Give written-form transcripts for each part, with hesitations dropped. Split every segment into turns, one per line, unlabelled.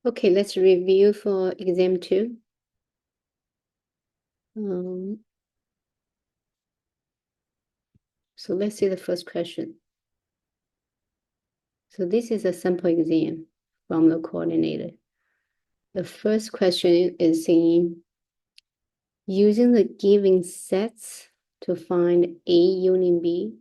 Okay, let's review for exam 2. So let's see the first question. So this is a sample exam from the coordinator. The first question is saying, using the given sets to find A union B,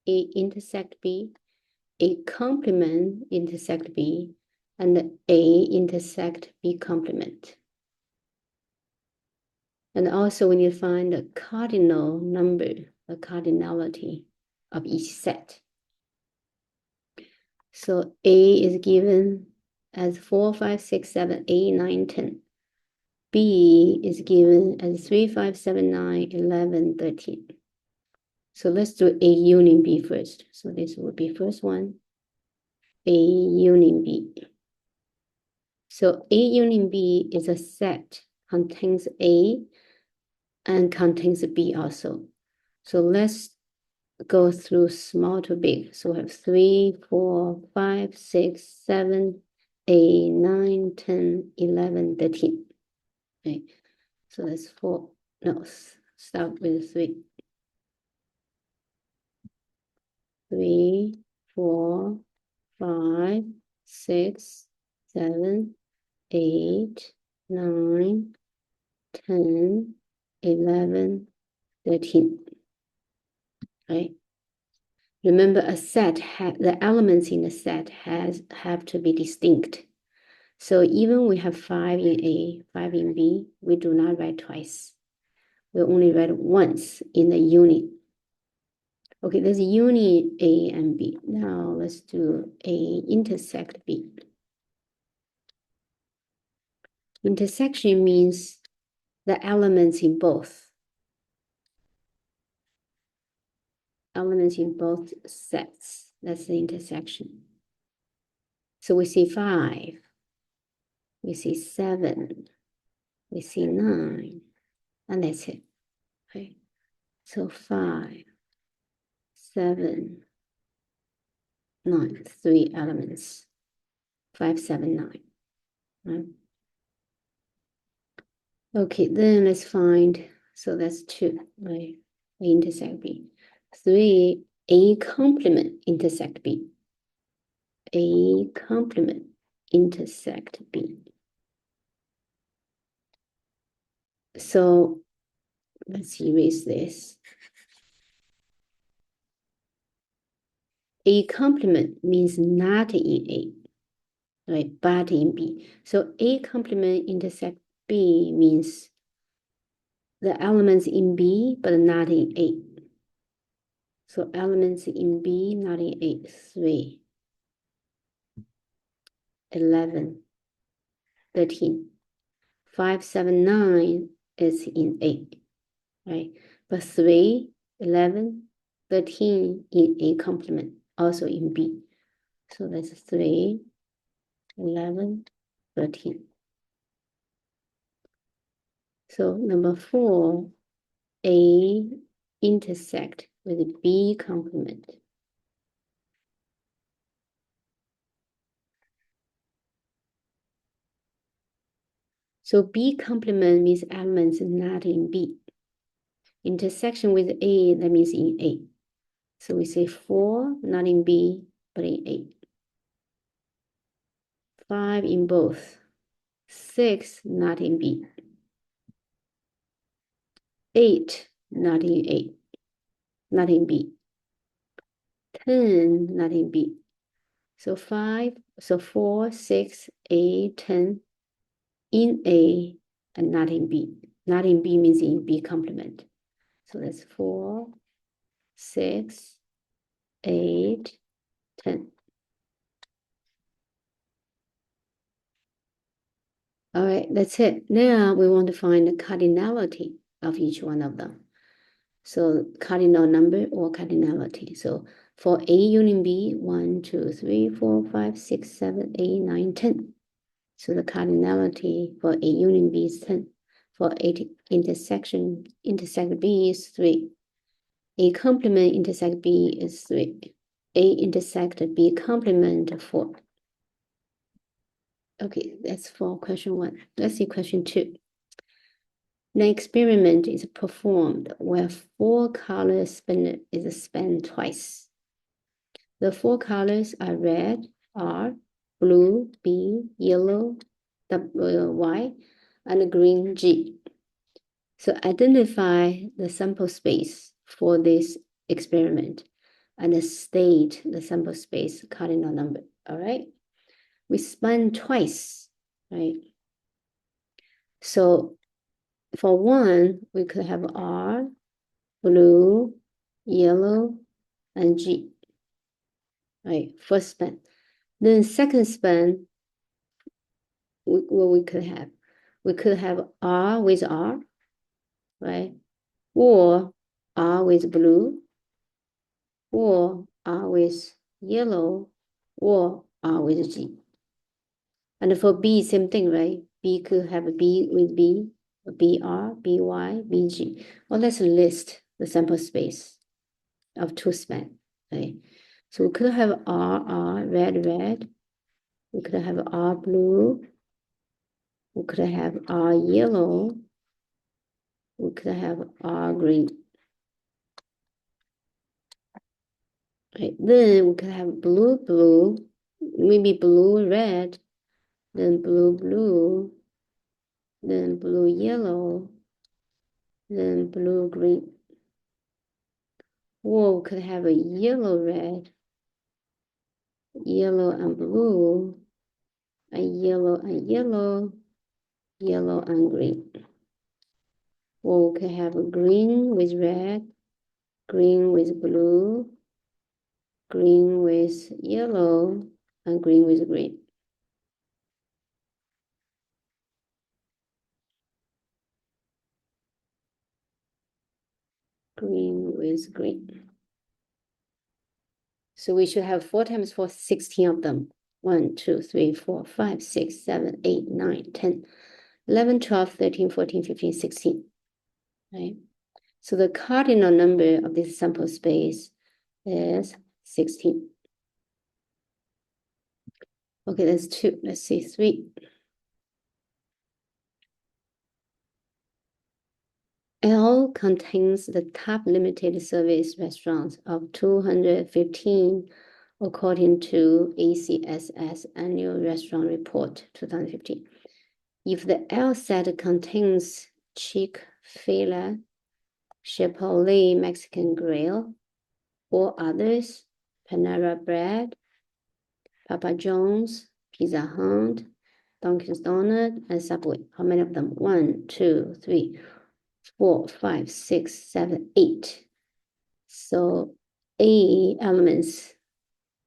A intersect B, A complement intersect B, and A intersect B complement. And also we need to find the cardinal number, the cardinality of each set. So A is given as 4, 5, 6, 7, 8, 9, 10. B is given as 3, 5, 7, 9, 11, 13. So let's do A union B first. So this would be first one, A union B. So A union B is a set, contains A and contains B also. So let's go through small to big. So we have 3, 4, 5, 6, 7, 8, 9, 10, 11, 13. Okay, so that's 4. No, start with 3. 3, 4, 5, 6, 7, 8, 9, 10, 11, 13. Right? Remember, a set the elements in the set have to be distinct. So even we have 5 in A, 5 in B, we do not write twice. We only write once in the unit. Okay, there's unit A and B. Now let's do A intersect B. Intersection means the elements in both. Elements in both sets. That's the intersection. So we see 5. We see 7. We see 9. And that's it. Okay. So 5, 7, 9, 3 elements. 5, 7, 9. Right? Okay, then let's find, so that's 2, right? A intersect B. 3, A complement intersect B. A complement intersect B. So let's erase this. A complement means not in A, right? But in B. So A complement intersect B means the elements in B, but not in A. So elements in B, not in A. 3, 11, 13. 5, 7, 9 is in A, right? But 3, 11, 13 in A complement, also in B. So that's 3, 11, 13. So number 4, A intersect with B complement. So B complement means elements not in B. Intersection with A, that means in A. So we say 4, not in B, but in A. 5 in both. 6, not in B. 8, not in A, not in B. 10, not in B. So 4, 6, 8, 10 in A and not in B. Not in B means in B complement. So that's 4, 6, 8, 10. All right, that's it. Now we want to find the cardinality of each one of them. So cardinal number or cardinality. So for A union B, 1, 2, 3, 4, 5, 6, 7, 8, 9, 10. So the cardinality for A union B is 10. For A intersect B is 3. A complement intersect B is 3. A intersect B complement 4. Okay, that's for question 1. Let's see question 2. An experiment is performed where 4 colors spin is spun twice. The 4 colors are red, R, blue, B, yellow, Y, and green, G. So identify the sample space for this experiment and state the sample space cardinal number, all right? We spun twice, right? So for 1, we could have R, blue, yellow, and G, right? First spin. Then second spin, what we could have? We could have R with R, right? Or R with blue, or R with yellow, or R with G. And for B, same thing, right? B could have a B with B, BR, BY, BG. Well, let's list the sample space of 2 span, right? So we could have R, red, red. We could have R blue. We could have R yellow. We could have R green. Right, then we could have blue, blue, maybe blue, red, then blue, blue, then blue, yellow, then blue, green. Or we could have a yellow, red, yellow and blue, a yellow and yellow, yellow and green. Or we could have a green with red, green with blue, green with yellow, and green with green. Green with green. So we should have 4 times 4, 16 of them. 1, 2, 3, 4, 5, 6, 7, 8, 9, 10, 11, 12, 13, 14, 15, 16. Right? So the cardinal number of this sample space is 16. Okay, that's 2. Let's see, 3. L contains the top limited service restaurants of 215 according to ACSS Annual Restaurant Report 2015. If the L set contains Chick-fil-A, Chipotle Mexican Grill, or others, Panera Bread, Papa John's, Pizza Hut, Dunkin' Donuts, and Subway. How many of them? 1, 2, 3, 4, 5, 6, 7, 8. So 8 elements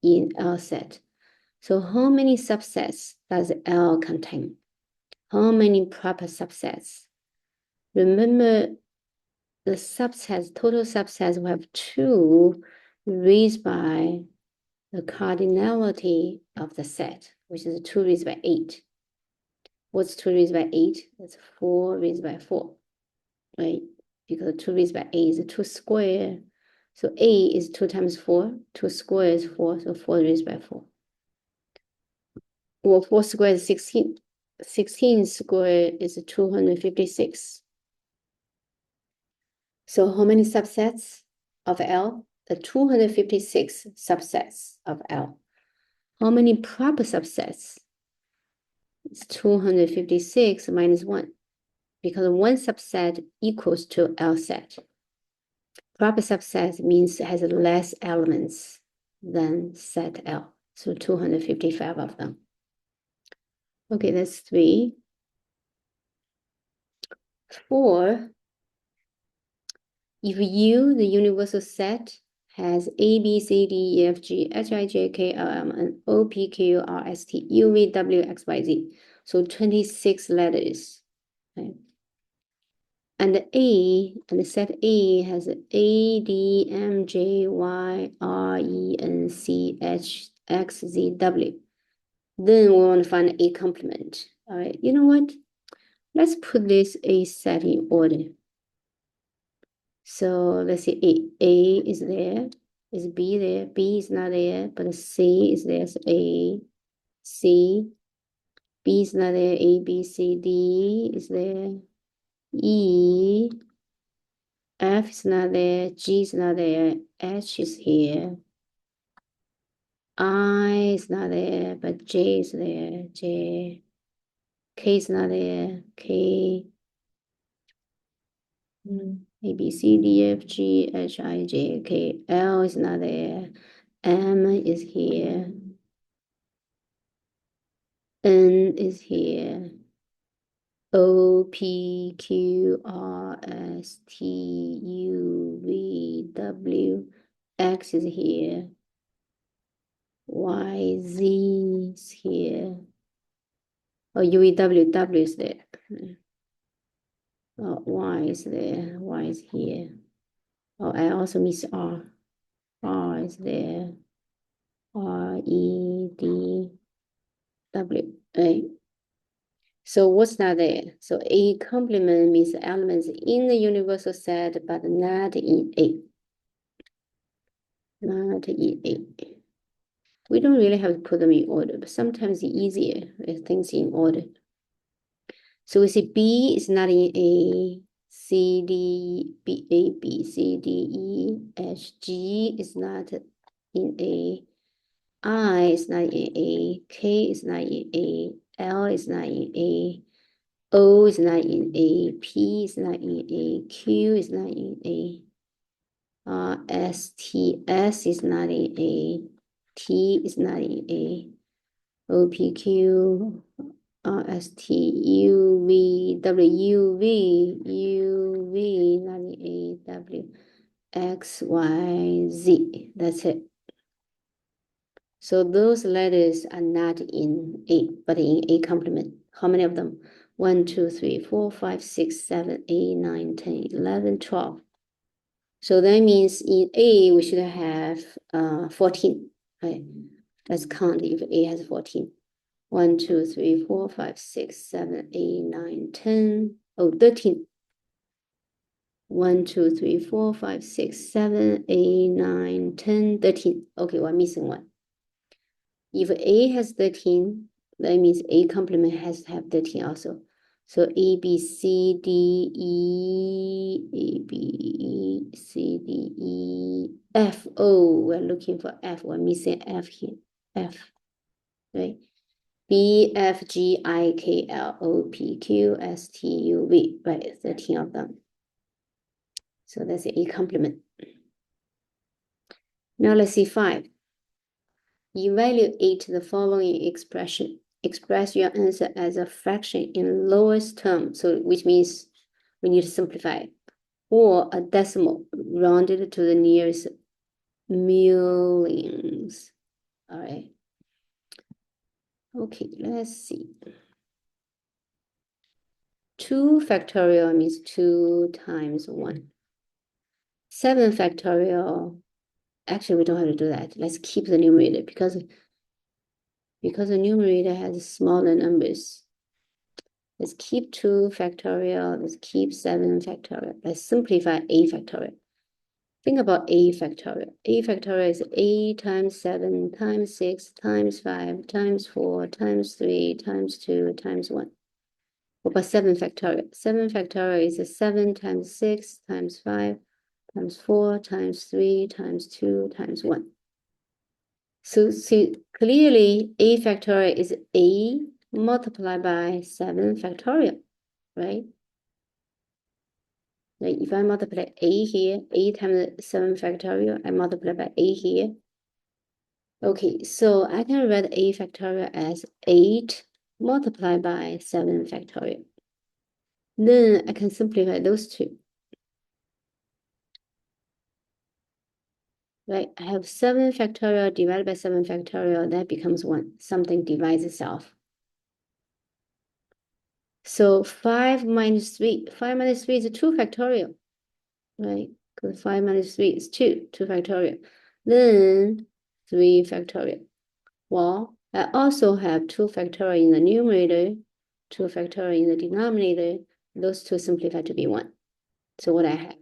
in L set. So how many subsets does L contain? How many proper subsets? Remember, the subsets, total subsets, we have 2 raised by the cardinality of the set, which is 2 raised by 8. What's 2 raised by 8? That's 4 raised by 4, right? Because 2 raised by 8 is 2 squared. So A is 2 times 4. 2 squared is 4, so 4 raised by 4. Well, 4 squared is 16. 16 squared is 256. So how many subsets of L? The 256 subsets of L. How many proper subsets? It's 256 minus 1, because 1 subset equals to L set. Proper subset means it has less elements than set L. So 255 of them. Okay, that's 3. 4, if U, the universal set, has A, B, C, D, E, F, G, H, I, J, K, L, M, N, O, P, Q, R, S, T, U, V, W, X, Y, Z. So 26 letters. Right? And the A, and the set A has A, D, M, J, Y, R, E, N, C, H, X, Z, W. Then we want to find A complement. All right, you know what? Let's put this A set in order. So let's see, A is there, is B there, B is not there, but C is there, so A, C, B is not there, A, B, C, D is there, E, F is not there, G is not there, H is here, I is not there, but J is there, J, K is not there, K, A, B, C, D, F, G, H, I, J, K, L is not there, M is here, N is here, O, P, Q, R, S, T, U, V, W, X is here, Y, Z is here. Oh, U, V, W, W is there. Oh, Y is there, Y is here. Oh, I also miss R. R is there. R, E, D, W, A. So what's not there? So A complement means elements in the universal set, but not in A. Not in A. We don't really have to put them in order, but sometimes it's easier with things in order. So we see B is not in A, C, D, B, A, B, C, D, E, H, G is not in A, I is not in A, K is not in A, L is not in A, O is not in A, P is not in A, Q is not in A, S, T, S is not in A, T is not in A, O, P, Q, R, S, T, U, V, W, U, V, U, V, not in A, W, X, Y, Z. That's it. So those letters are not in A, but in A complement. How many of them? 1, 2, 3, 4, 5, 6, 7, 8, 9, 10, 11, 12. So that means in A, we should have 14, right? Let's count if A has 14. 1, 2, 3, 4, 5, 6, 7, 8, 9, 10. Oh, 13. 1, 2, 3, 4, 5, 6, 7, 8, 9, 10, 13. Okay, we're missing one. If A has 13, that means A complement has to have 13 also. So A, B, C, D, E, A, B, C, D, E, F. Oh, we're looking for F. We're missing F here. F, right? B, F, G, I, K, L, O, P, Q, S, T, U, V, right? 13 of them. So that's A complement. Now let's see 5. Evaluate the following expression. Express your answer as a fraction in lowest term, so which means we need to simplify, or a decimal rounded to the nearest millions. All right. Okay, let's see. 2 factorial means 2 times 1. 7 factorial, actually we don't have to do that. Let's keep the numerator because the numerator has smaller numbers. Let's keep 2 factorial. Let's keep 7 factorial. Let's simplify A factorial. Think about A factorial. A factorial is A times 7 times 6 times 5 times 4 times 3 times 2 times 1. What about 7 factorial? 7 factorial is 7 times 6 times 5 times 4 times 3 times 2 times 1. So see, clearly A factorial is A multiplied by 7 factorial, right? Like if I multiply A here, A times 7 factorial, I multiply by A here. Okay, so I can write A factorial as 8 multiplied by 7 factorial. Then I can simplify those two. Right, I have 7 factorial divided by 7 factorial, that becomes 1. Something divides itself. So 5 minus 3. 5 minus 3 is 2 factorial, right? Because 5 minus 3 is 2 factorial. Then 3 factorial. Well, I also have 2 factorial in the numerator, 2 factorial in the denominator. Those two simplify to be 1. So what I have?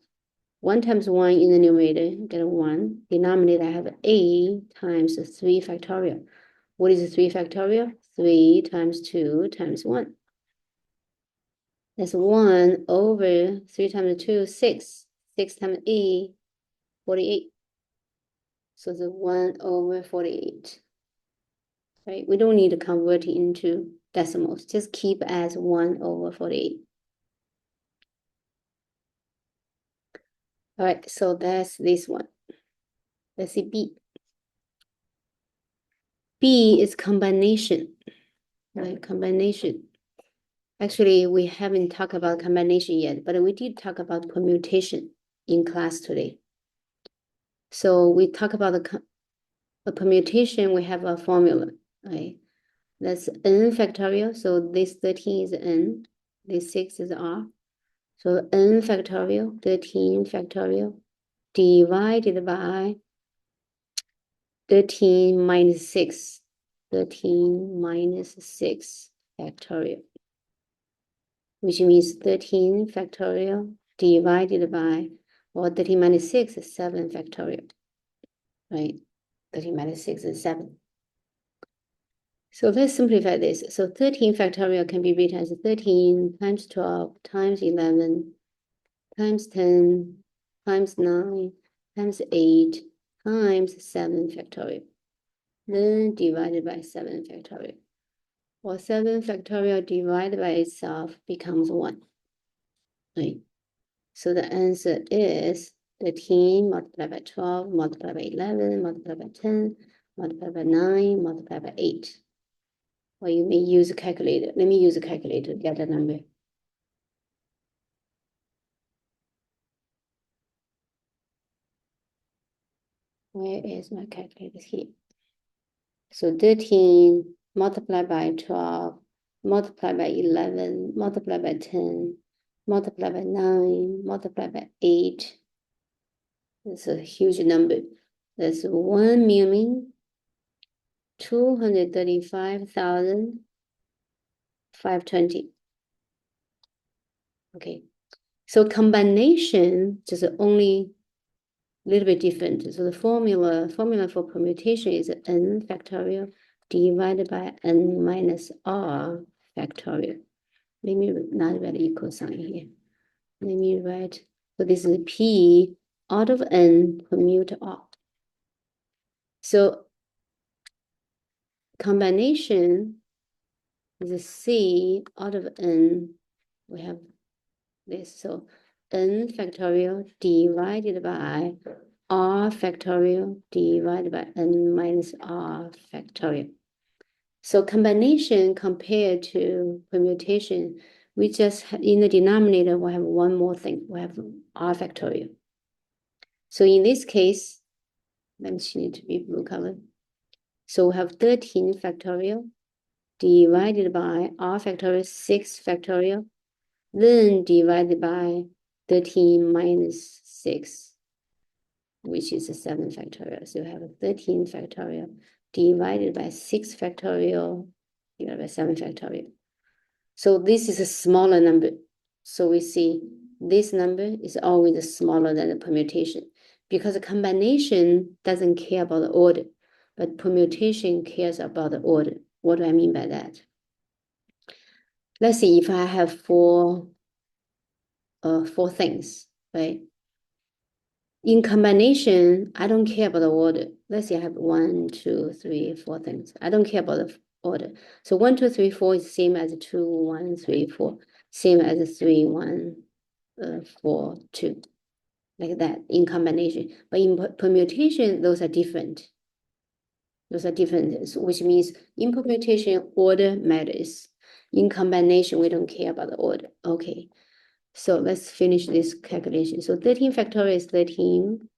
1 times 1 in the numerator, get a 1. Denominator, I have A times 3 factorial. What is 3 factorial? 3 times 2 times 1. That's 1 over 3 times 2, 6. 6 times 8, 48. So the 1 over 48. Right? We don't need to convert it into decimals. Just keep as 1 over 48. All right, so that's this one. Let's see B. B is combination, right? Combination. Actually, we haven't talked about combination yet, but we did talk about permutation in class today. So we talk about the permutation, we have a formula, right? That's n factorial, so this 13 is n, this 6 is r. So n factorial, 13 factorial, divided by 13 minus 6, 13 minus 6 factorial, which means 13 factorial divided by, or 13 minus 6 is 7 factorial, right? 13 minus 6 is 7. So let's simplify this. So 13 factorial can be written as 13 times 12 times 11 times 10 times 9 times 8 times 7 factorial. Then divided by 7 factorial. Well, 7 factorial divided by itself becomes 1. Right? So the answer is 13 multiplied by 12 multiplied by 11 multiplied by 10 multiplied by 9 multiplied by 8. Or you may use a calculator. Let me use a calculator to get the number. Where is my calculator? Here. So 13 multiplied by 12 multiplied by 11 multiplied by 10 multiplied by 9 multiplied by 8. That's a huge number. That's 1,235,520. Okay. So combination just only a little bit different. So the formula for permutation is n factorial divided by n minus r factorial. Let me not write equal sign here. Let me write, so this is P out of n permute r. So combination is C out of n. We have this, so n factorial divided by r factorial divided by n minus r factorial. So combination compared to permutation, we just in the denominator we have one more thing. We have r factorial. So in this case, let me change it to be blue color. So we have 13 factorial divided by r factorial 6 factorial, then divided by 13 minus 6, which is a 7 factorial. So you have a 13 factorial divided by 6 factorial divided by 7 factorial. So this is a smaller number. So we see this number is always smaller than the permutation because the combination doesn't care about the order, but permutation cares about the order. What do I mean by that? Let's see if I have four things, right? In combination, I don't care about the order. Let's say I have 1, 2, 3, 4 things. I don't care about the order. So 1, 2, 3, 4 is same as 2, 1, 3, 4. Same as 3, 1, 4, 2. Like that in combination. But in permutation, those are different. Those are different, which means in permutation, order matters. In combination, we don't care about the order. Okay. So let's finish this calculation. So 13 factorial is 13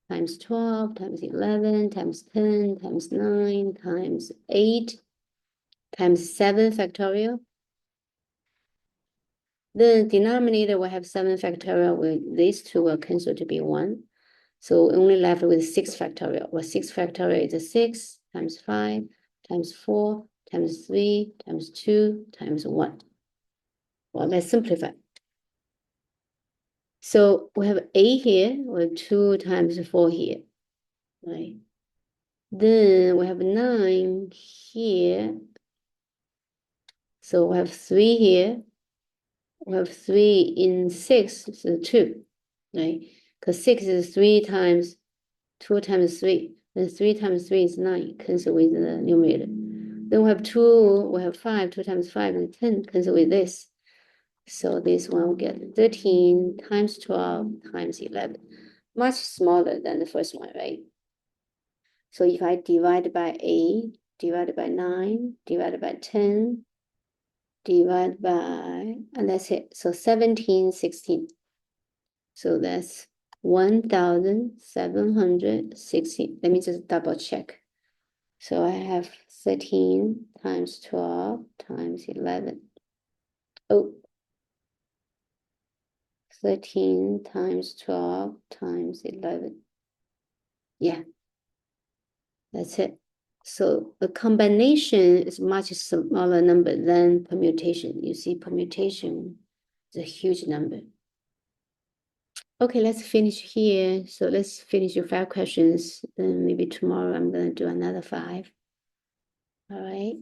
times 12 times 11 times 10 times 9 times 8 times 7 factorial. The denominator will have 7 factorial. These two will cancel to be 1. So only left with 6 factorial. Well, 6 factorial is 6 times 5 times 4 times 3 times 2 times 1. Well, let's simplify. So we have 8 here, or 2 times 4 here, right? Then we have 9 here. So we have 3 here. We have 3 in 6, so 2, right? Because 6 is 3 times 2 times 3. Then 3 times 3 is 9, cancel with the numerator. Then we have 2, we have 5, 2 times 5 is 10, cancel with this. So this one will get 13 times 12 times 11. Much smaller than the first one, right? So if I divide by 8, divided by 9, divided by 10, divide by, and that's it. So 17, 16. So that's 1,760. Let me just double check. So I have 13 times 12 times 11. Oh, 13 times 12 times 11. Yeah, that's it. So the combination is much smaller number than permutation. You see, permutation is a huge number. Okay, let's finish here. So let's finish your 5 questions. Then maybe tomorrow I'm going to do another 5. All right.